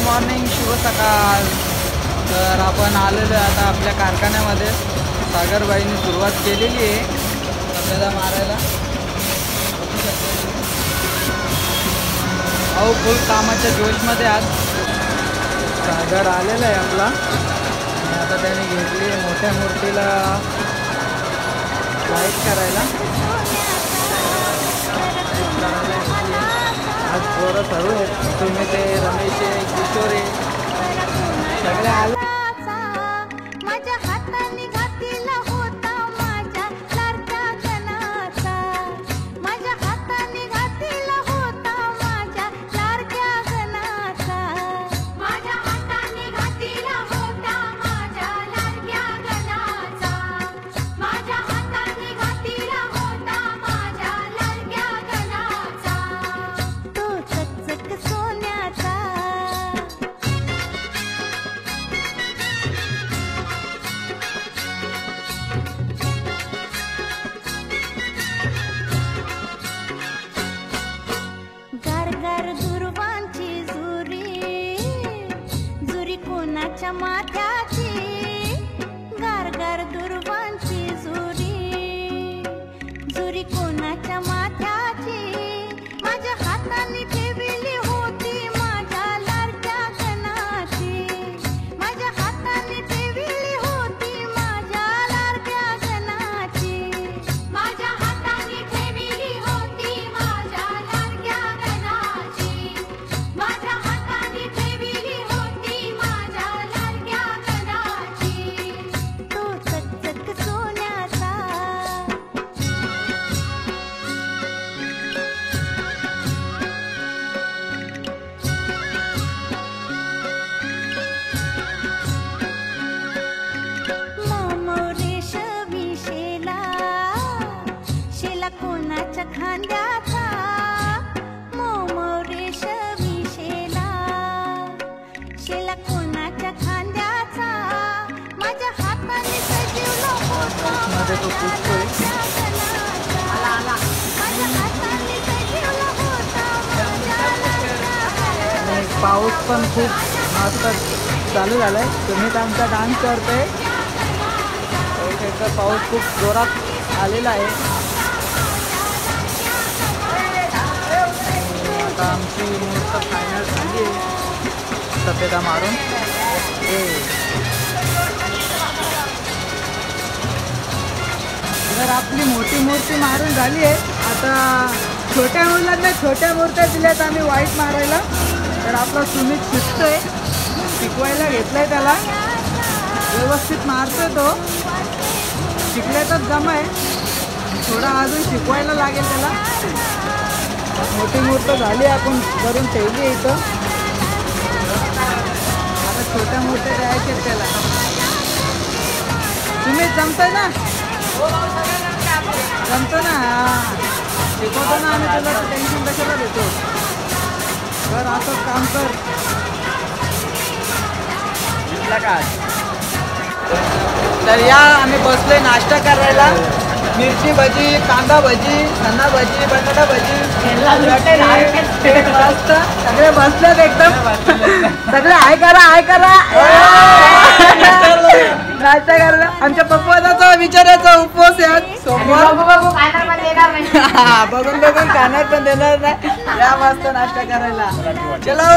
Morning, शुभ सकाळ. तर आपण आलेलो आहे आता आपल्या कारखान्यामध्ये. सागरबाईंनी सुरुवात केलेली आहे आपल्याला मारायला. अहो फुल कामाच्या जोशमध्ये आज सागर आलेला आहे आपला. आणि आता त्याने घेतली मोठ्या मूर्तीला लाईट करायला. आज पोरं सर्व आहेत. तुम्ही ते रमेश आहे, किशोर आहे, सगळे आले. माथ्याची गारगार दुर्वांची जुरी, जुरी कोणाच्या माथ्याची. माझ्या हाताने ठेवली होती माझ्या लाडक्या गणाची. माझ्या हाताने ठेवली होती माझ्या लाडक्या गणाची. माझ्या हाताने ठेवली होती माझ्या लाडक्या गणाची. माझ्या हाताने ठेवली होती माझ्या कोणाच्या खांद्याचा मोमरेश विशेला, शेला कोणाच्या खांद्याचा. माझ्या हाताने सजवलं होतं माझ्या हाताने सजवलं होतं. पाऊस पण खूप मस्त चालू झालाय. तुम्ही तर आमचा डान्स करतोय. पाऊस खूप जोरात आलेला आहे. आता आमची मूर्त फायनल झाली आहे सफेदा मारून. तर आपली मोठी मूर्ती मारून झाली आहे. आता छोट्या मुलांना छोट्या मूर्त्या दिल्यात आम्ही व्हाईट मारायला. तर आपला सुमित शिकतोय, शिकवायला घेतलाय त्याला. व्यवस्थित मारतोय तो, शिकल्यातच जमा आहे. थोडा अजून शिकवायला लागेल त्याला. मोठी मूर्त झाली आपण करून ठेवली इथं. आता छोट्या मूर्त्या द्यायच्या त्याला. तुम्ही जमतोय ना? जमतो ना? शिकवतो ना आम्ही तुला. टेन्शन कशाला देतो? कर असंच काम कर. तर या आम्ही बसलोय नाश्ता करायला. मिरची भजी, कांदा भजी, चना भजी, बटाटा भजी, मस्त सगळे बसलेत एकदम. सगळे हाय करा, हाय करा. नाश्ता करायला आमच्या पप्पाचा विचारायचा उपवास आहे सोमवार. बघून बघून खाणार पण देणार नाही. या मस्त नाश्ता करायला. चलो.